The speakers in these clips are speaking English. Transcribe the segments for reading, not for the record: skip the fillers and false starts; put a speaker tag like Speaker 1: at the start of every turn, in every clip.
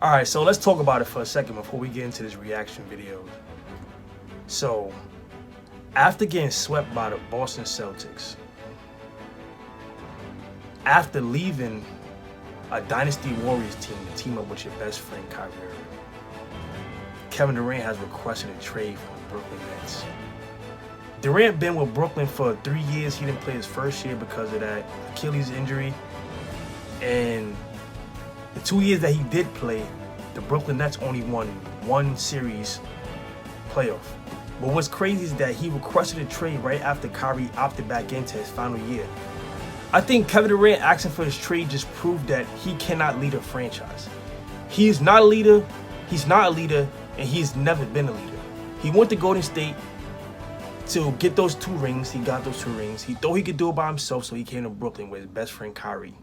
Speaker 1: All right, so let's talk about it for a second before we get into this reaction video. So, after getting swept by the Boston Celtics, after leaving a Dynasty Warriors team to team up with your best friend Kyrie Irving, Kevin Durant has requested a trade from the Brooklyn Nets. Durant been with Brooklyn for 3 years. He didn't play his first year because of that Achilles injury. And the 2 years that he did play, the Brooklyn Nets only won one series playoff. But what's crazy is that he requested a trade right after Kyrie opted back into his final year. I think Kevin Durant asking for his trade just proved that he cannot lead a franchise. He is not a leader, he's not a leader, and he's never been a leader. He went to Golden State to get those 2 rings. He got those 2 rings. He thought he could do it by himself, so he came to Brooklyn with his best friend Kyrie.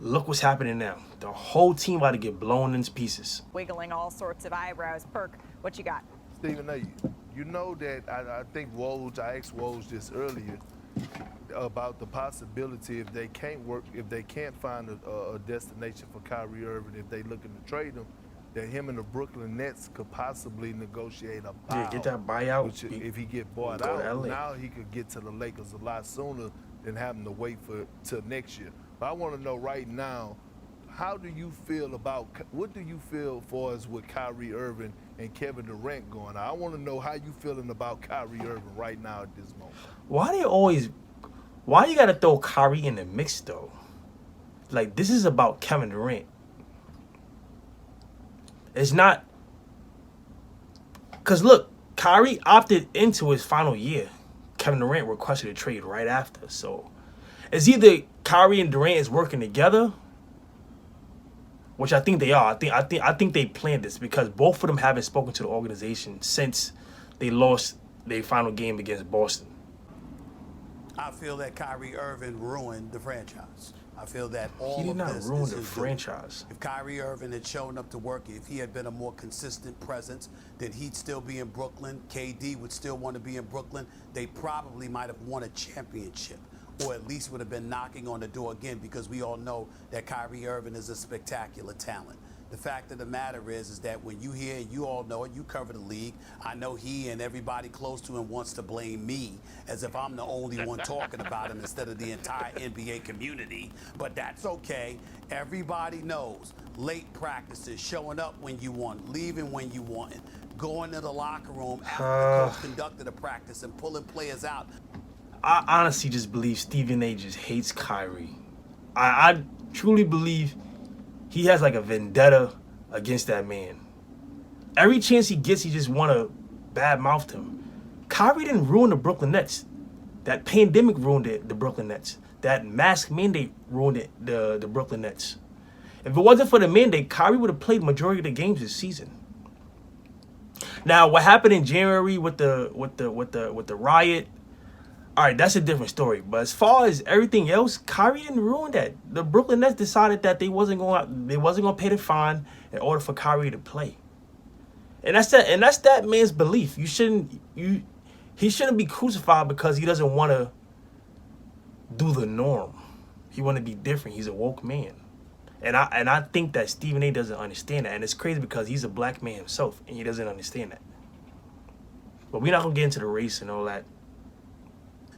Speaker 1: Look what's happening now. The whole team about to get blown into pieces.
Speaker 2: Wiggling all sorts of eyebrows. Perk, what you got?
Speaker 3: Stephen A., you know that I think Woj, I asked Woj this earlier about the possibility if they can't find a destination for Kyrie Irving, if they looking to trade him, that him and the Brooklyn Nets could possibly negotiate a buyout.
Speaker 1: Yeah, get that buyout.
Speaker 3: Which, if he get bought out, now he could get to the Lakers a lot sooner than having to wait till next year. But I want to know right now, what do you feel for us with Kyrie Irving and Kevin Durant going? I want to know how you feeling about Kyrie Irving right now at this moment.
Speaker 1: Why you gotta throw Kyrie in the mix though? Like, this is about Kevin Durant. It's not, because look, Kyrie opted into his final year. Kevin Durant requested a trade right after. So it's either Kyrie and Durant is working together, which I think they are. I think they planned this because both of them haven't spoken to the organization since they lost their final game against Boston.
Speaker 4: I feel that Kyrie Irving ruined the franchise. I feel that all
Speaker 1: He did
Speaker 4: of
Speaker 1: not
Speaker 4: this
Speaker 1: ruin
Speaker 4: is
Speaker 1: the
Speaker 4: his
Speaker 1: franchise.
Speaker 4: doing. If Kyrie Irving had shown up to work, if he had been a more consistent presence, then he'd still be in Brooklyn. KD would still want to be in Brooklyn. They probably might have won a championship, or at least would have been knocking on the door again, because we all know that Kyrie Irving is a spectacular talent. The fact of the matter is that when you hear, you all know it, you cover the league, I know he and everybody close to him wants to blame me as if I'm the only one talking about him instead of the entire NBA community, but that's okay. Everybody knows late practices, showing up when you want, leaving when you want, going to the locker room after the coach conducted a practice and pulling players out.
Speaker 1: I honestly just believe Stephen A. just hates Kyrie. I truly believe he has like a vendetta against that man. Every chance he gets, he just want to badmouth him. Kyrie didn't ruin the Brooklyn Nets. That pandemic ruined the Brooklyn Nets. That mask mandate ruined the Brooklyn Nets. If it wasn't for the mandate, Kyrie would have played majority of the games this season. Now, what happened in January with the riot? All right, that's a different story. But as far as everything else, Kyrie didn't ruin that. The Brooklyn Nets decided that they wasn't going to pay the fine in order for Kyrie to play. And that's that man's belief. He shouldn't be crucified because he doesn't want to do the norm. He want to be different. He's a woke man. And I think that Stephen A. doesn't understand that. And it's crazy because he's a black man himself and he doesn't understand that. But we're not going to get into the race and all that.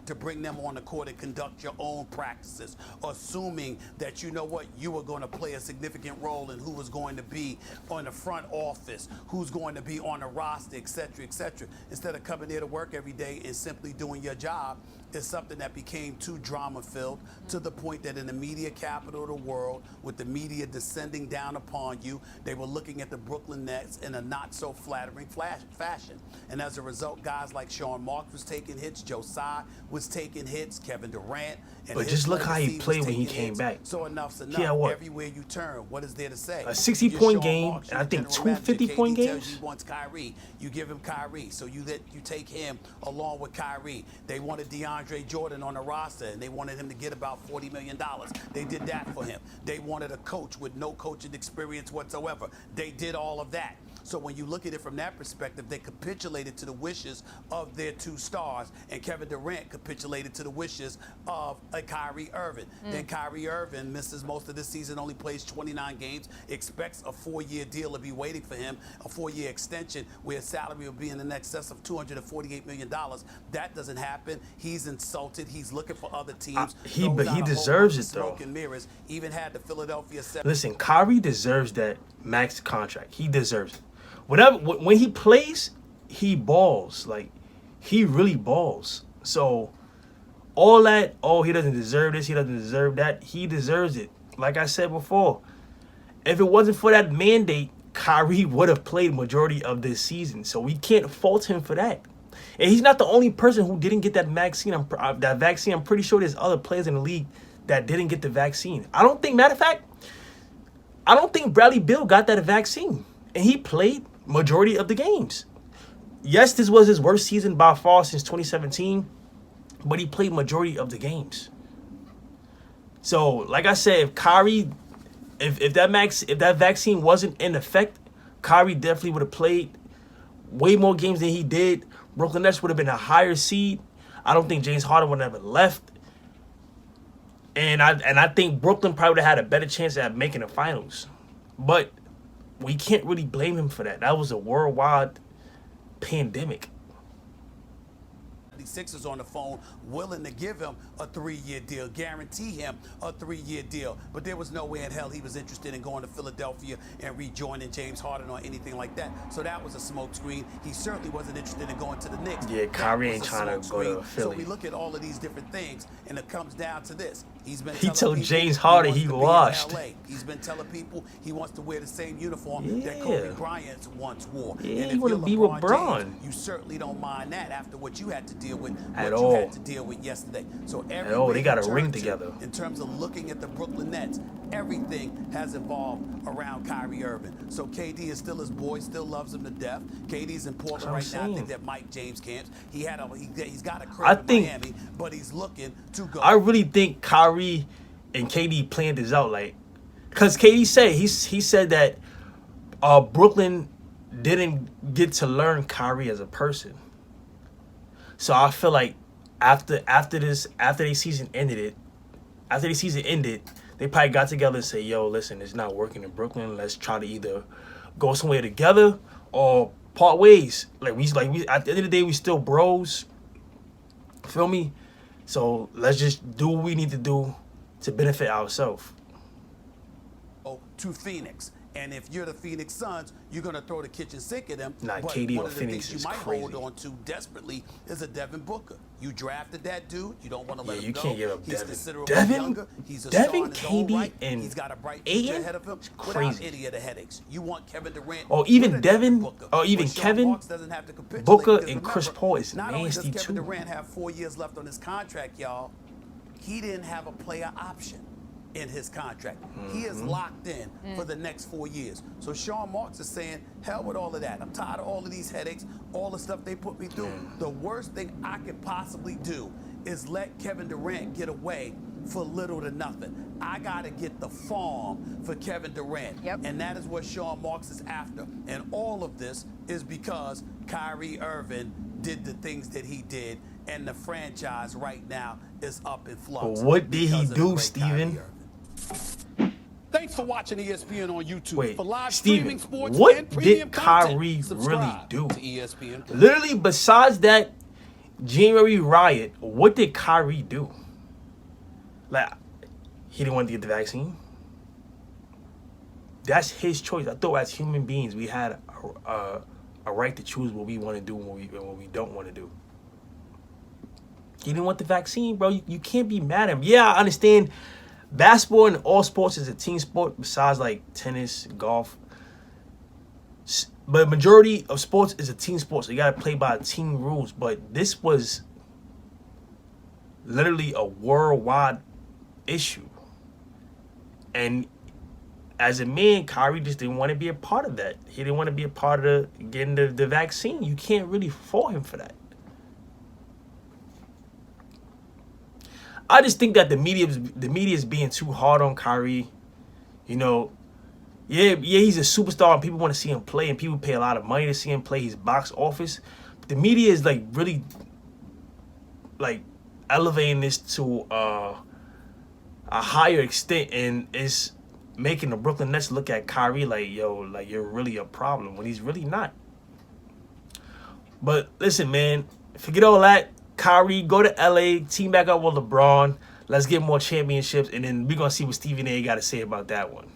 Speaker 4: To bring them on the court and conduct your own practices, assuming that you know what, you were going to play a significant role in who was going to be on the front office, who's going to be on the roster, etc., etc. Instead of coming there to work every day and simply doing your job, is something that became too drama-filled to the point that in the media capital of the world, with the media descending down upon you, they were looking at the Brooklyn Nets in a not-so-flattering fashion. And as a result, guys like Sean Marks was taking hits, Joe Tsai was taking hits, Kevin Durant. And
Speaker 1: but just look how he played when he came back.
Speaker 4: So enough's enough.
Speaker 1: Yeah, what?
Speaker 4: Everywhere you turn, what is there to say?
Speaker 1: A 60-point game, and I think 2 50-point games.
Speaker 4: He wants Kyrie. You give him Kyrie. So you take him along with Kyrie. They wanted DeAndre Jordan on the roster, and they wanted him to get about $40 million. They did that for him. They wanted a coach with no coaching experience whatsoever. They did all of that. So when you look at it from that perspective, they capitulated to the wishes of their two stars, and Kevin Durant capitulated to the wishes of a Kyrie Irving. Then Kyrie Irving misses most of this season, only plays 29 games, expects a 4-year deal to be waiting for him, a 4-year extension where his salary will be in excess of $248 million. That doesn't happen. He's insulted. He's looking for other teams.
Speaker 1: He deserves it, though.
Speaker 4: Smoke and mirrors. Even had the Philadelphia.
Speaker 1: Listen, Kyrie deserves that max contract. He deserves it. When he plays, he balls. Like, he really balls. So, all that, oh, he doesn't deserve this, he doesn't deserve that, he deserves it. Like I said before, if it wasn't for that mandate, Kyrie would have played majority of this season. So we can't fault him for that. And he's not the only person who didn't get that vaccine. I'm pretty sure there's other players in the league that didn't get the vaccine. Matter of fact, I don't think Bradley Beal got that vaccine. And he played majority of the games. Yes, this was his worst season by far since 2017, but he played majority of the games. So, like I said, if Kyrie, if that vaccine wasn't in effect, Kyrie definitely would have played way more games than he did. Brooklyn Nets would have been a higher seed. I don't think James Harden would have ever left. And I think Brooklyn probably would have had a better chance at making the finals. But we can't really blame him for that. That was a worldwide pandemic.
Speaker 4: Sixers on the phone willing to give him a 3-year deal, guarantee him a 3-year deal. But there was no way in hell he was interested in going to Philadelphia and rejoining James Harden or anything like that. So that was a smokescreen. He certainly wasn't interested in going to the Knicks.
Speaker 1: Yeah, Kyrie ain't trying to go to Philly.
Speaker 4: So we look at all of these different things, and it comes down to this.
Speaker 1: He told James Harden he washed.
Speaker 4: He's been telling people he wants to wear the same uniform that Kobe Bryant once wore.
Speaker 1: Yeah,
Speaker 4: and
Speaker 1: he want to be with Bron.
Speaker 4: You certainly don't mind that after what you had to deal with,
Speaker 1: at
Speaker 4: what
Speaker 1: all.
Speaker 4: you had to deal with yesterday. So
Speaker 1: they got a ring together.
Speaker 4: In terms of looking at the Brooklyn Nets, everything has evolved around Kyrie Irving. So KD is still his boy, still loves him to death. KD's in Portland right now. I think that Mike James camps. He's got a crib in Miami, but he's looking to go.
Speaker 1: I really think Kyrie and KD planned this out, like, because KD said he said that Brooklyn didn't get to learn Kyrie as a person. So I feel like after the season ended, they probably got together and say, "Yo, listen, it's not working in Brooklyn. Let's try to either go somewhere together or part ways. Like we at the end of the day, we still bros. Feel me? So let's just do what we need to do to benefit ourselves."
Speaker 4: To Phoenix. And if you're the Phoenix Suns, you're going to throw the kitchen sink at them.
Speaker 1: Nah,
Speaker 4: but
Speaker 1: KD
Speaker 4: one
Speaker 1: or
Speaker 4: of the
Speaker 1: Phoenix
Speaker 4: things
Speaker 1: is
Speaker 4: you might
Speaker 1: crazy.
Speaker 4: hold on to desperately is a Devin Booker. You drafted that dude. You don't want to let him
Speaker 1: you
Speaker 4: go.
Speaker 1: can't give up
Speaker 4: He's
Speaker 1: Devin.
Speaker 4: considerably younger. He's a
Speaker 1: Devin,
Speaker 4: star in his own
Speaker 1: KD,
Speaker 4: right.
Speaker 1: and
Speaker 4: He's got a bright future
Speaker 1: Ayton?
Speaker 4: ahead of him without
Speaker 1: Crazy.
Speaker 4: any of the headaches. You want Kevin Durant
Speaker 1: Or even
Speaker 4: with a
Speaker 1: Devin,
Speaker 4: Booker.
Speaker 1: or even
Speaker 4: But Sean
Speaker 1: Kevin,
Speaker 4: Marks doesn't have to capitulate
Speaker 1: Booker,
Speaker 4: because
Speaker 1: and Chris
Speaker 4: remember,
Speaker 1: Paul is
Speaker 4: not only does
Speaker 1: nasty
Speaker 4: Kevin
Speaker 1: too.
Speaker 4: Durant have 4 years left on his contract, y'all, he didn't have a player option in his contract. He is locked in for the next 4 years. So Sean Marks is saying, hell with all of that. I'm tired of all of these headaches, all the stuff they put me through. The worst thing I could possibly do is let Kevin Durant get away for little to nothing. I got to get the farm for Kevin Durant.
Speaker 2: Yep.
Speaker 4: And that is what Sean Marks is after. And all of this is because Kyrie Irving did the things that he did, and the franchise right now is up in flux.
Speaker 1: But what did he
Speaker 4: because of the
Speaker 1: do,
Speaker 4: great
Speaker 1: Steven?
Speaker 4: Kyrie Irving. Thanks for watching ESPN on YouTube.
Speaker 1: Wait,
Speaker 4: for live
Speaker 1: Steven,
Speaker 4: streaming sports
Speaker 1: what
Speaker 4: and premium
Speaker 1: did Kyrie
Speaker 4: content,
Speaker 1: really
Speaker 4: subscribe
Speaker 1: do?
Speaker 4: to ESPN.
Speaker 1: Literally, besides that January riot, what did Kyrie do? Like, he didn't want to get the vaccine. That's his choice. I thought as human beings, we had a right to choose what we want to do and what we don't want to do. He didn't want the vaccine, bro. You can't be mad at him. Yeah, I understand. Basketball and all sports is a team sport besides like tennis, golf. But majority of sports is a team sport, so you got to play by team rules. But this was literally a worldwide issue. And as a man, Kyrie just didn't want to be a part of that. He didn't want to be a part of getting the vaccine. You can't really fault him for that. I just think that the media is being too hard on Kyrie. You know, Yeah, he's a superstar and people want to see him play and people pay a lot of money to see him play his box office. But the media is like really like elevating this to a higher extent and it's making the Brooklyn Nets look at Kyrie like, yo, like you're really a problem when he's really not. But listen, man, forget all that. Kyrie, go to LA, team back up with LeBron. Let's get more championships, and then we're going to see what Stephen A. got to say about that one.